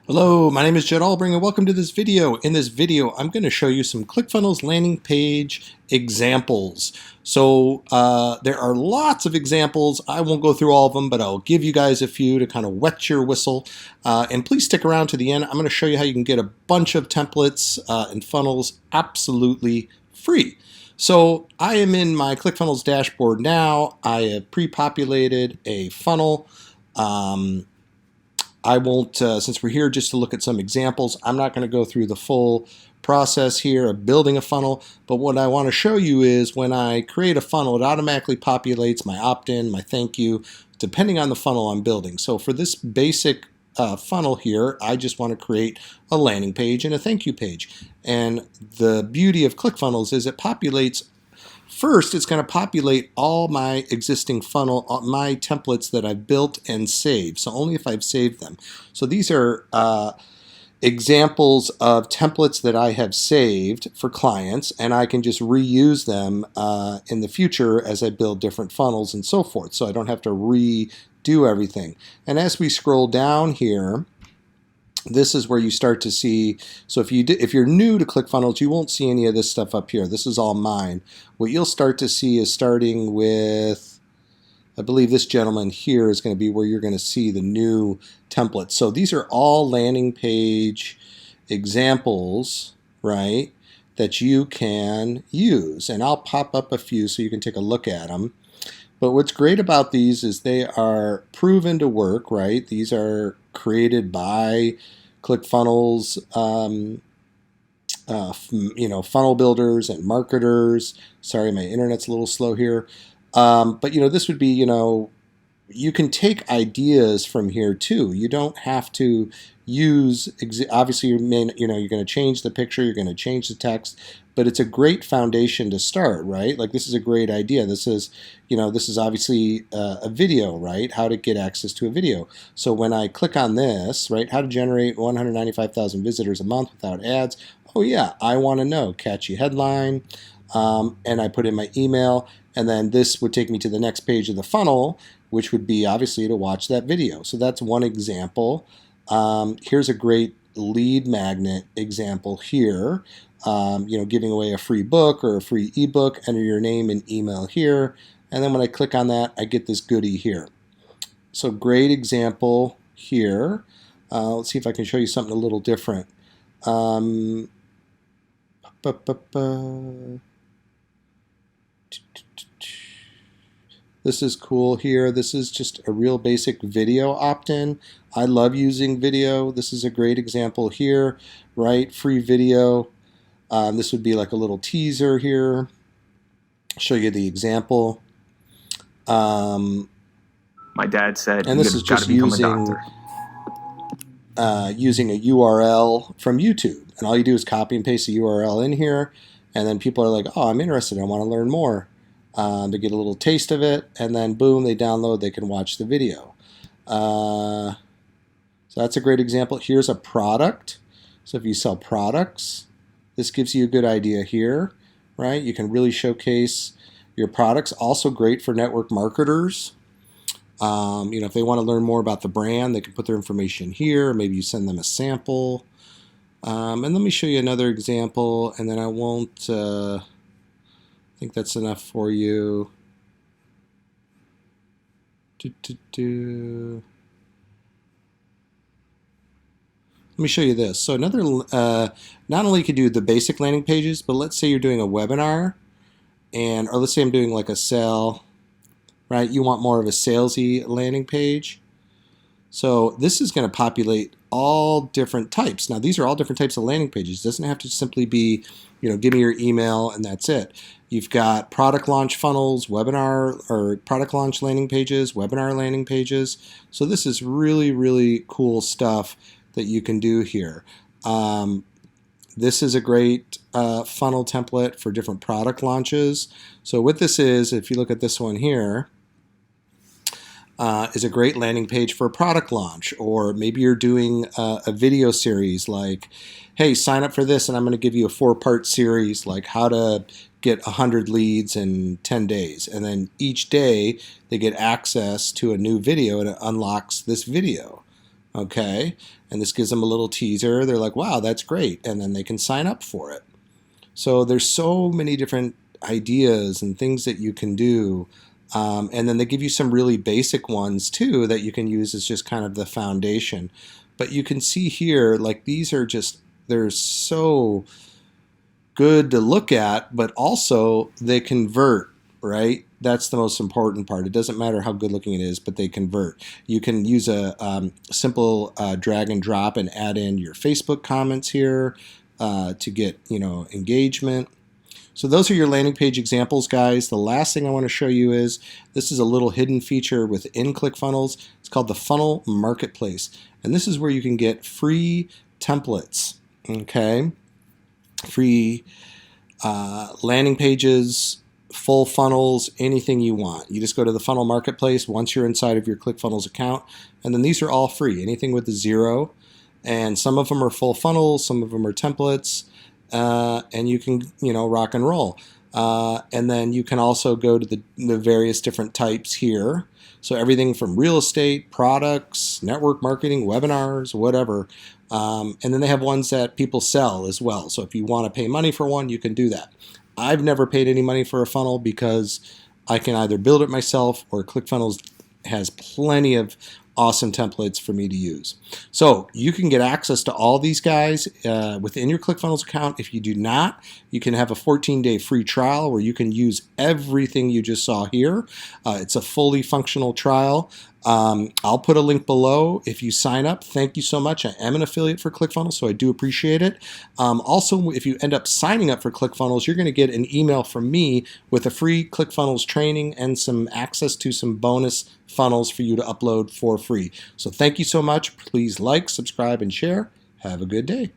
Hello, my name is Jed Albring and welcome to this video. In this video, I'm going to show you some ClickFunnels landing page examples. So there are lots of examples. I won't go through all of them, but I'll give you guys a few to kind of wet your whistle. And please stick around to the end. I'm going to show you how you can get a bunch of templates and funnels absolutely free. So I am in my ClickFunnels dashboard now. I have pre-populated a funnel. I won't, since we're here just to look at some examples, I'm not going to go through the full process here of building a funnel, but what I want to show you is when I create a funnel, it automatically populates my opt-in, my thank you, depending on the funnel I'm building. So for this basic funnel here, I just want to create a landing page and a thank you page. And the beauty of ClickFunnels is it populates. First, it's going to populate all my existing funnel, my templates that I've built and saved. So only if I've saved them. So these are examples of templates that I have saved for clients, and I can just reuse them in the future as I build different funnels and so forth. So I don't have to redo everything. And as we scroll down here, this is where you start to see, so if you're new to ClickFunnels, you won't see any of this stuff up here. This is all mine. What you'll start to see is starting with, I believe this gentleman here is going to be where you're going to see the new templates. So these are all landing page examples, right, that you can use. And I'll pop up a few so you can take a look at them. But what's great about these is they are proven to work, right? These are created by ClickFunnels, funnel builders and marketers. Sorry, my internet's a little slow here. But this would be, you can take ideas from here too. You don't have to use, obviously you're going to change the picture, you're going to change the text, but it's a great foundation to start, right? Like this is a great idea. This is obviously a video, right? How to get access to a video. So when I click on this, right, how to generate 195,000 visitors a month without ads. Oh yeah, I want to know, catchy headline. And I put in my email, and then this would take me to the next page of the funnel, which would be obviously to watch that video. So that's one example. Here's a great lead magnet example here. Giving away a free book or a free ebook. Enter your name and email here, and then when I click on that, I get this goodie here. So great example here. Let's see if I can show you something a little different. This is cool here. This is just a real basic video opt-in. I love using video. This is a great example here, right? Free video. This would be like a little teaser here. Show you the example. My dad said, and this is just using a URL from YouTube. And all you do is copy and paste the URL in here. And then people are like, oh, I'm interested. I want to learn more. They get a little taste of it. And then boom, they download. They can watch the video. So that's a great example. Here's a product. So if you sell products, this gives you a good idea here, right? You can really showcase your products. Also great for network marketers. If they want to learn more about the brand, they can put their information here. Maybe you send them a sample. And let me show you another example, and then I won't, I think that's enough for you. Let me show you this. So another, not only you can do the basic landing pages, but let's say you're doing a webinar, or let's say I'm doing like a sale, right? You want more of a salesy landing page. So this is going to populate all different types. Now these are all different types of landing pages. It doesn't have to simply be, give me your email and that's it. You've got product launch funnels, webinar or product launch landing pages, webinar landing pages. So this is really, really cool stuff that you can do here. This is a great funnel template for different product launches. So what this is, if you look at this one here, is a great landing page for a product launch, or maybe you're doing a video series like, hey, sign up for this and I'm going to give you a 4-part series like how to get 100 leads in 10 days. And then each day they get access to a new video and it unlocks this video. Okay, and this gives them a little teaser. They're like, wow, that's great, and then they can sign up for it. So there's so many different ideas and things that you can do. And then they give you some really basic ones too that you can use as just kind of the foundation. But you can see here, like these are just, they're so good to look at, but also they convert, right? That's the most important part. It doesn't matter how good looking it is, but they convert. You can use a simple drag and drop and add in your Facebook comments here to get, engagement. So those are your landing page examples, guys. The last thing I want to show you is this is a little hidden feature within ClickFunnels. It's called the Funnel Marketplace. And this is where you can get free templates, okay? Free landing pages, full funnels, anything you want. You just go to the Funnel Marketplace once you're inside of your ClickFunnels account. And then these are all free, anything with a 0. And some of them are full funnels, some of them are templates. And you can, rock and roll. And then you can also go to the various different types here. So everything from real estate, products, network marketing, webinars, whatever. And then they have ones that people sell as well. So if you want to pay money for one, you can do that. I've never paid any money for a funnel because I can either build it myself or ClickFunnels has plenty of awesome templates for me to use. So you can get access to all these guys within your ClickFunnels account. If you do not, you can have a 14-day free trial where you can use everything you just saw here. It's a fully functional trial. I'll put a link below if you sign up. Thank you so much. I am an affiliate for ClickFunnels, so I do appreciate it. Also, if you end up signing up for ClickFunnels, you're going to get an email from me with a free ClickFunnels training and some access to some bonus funnels for you to upload for free. So thank you so much. Please like, subscribe, and share. Have a good day.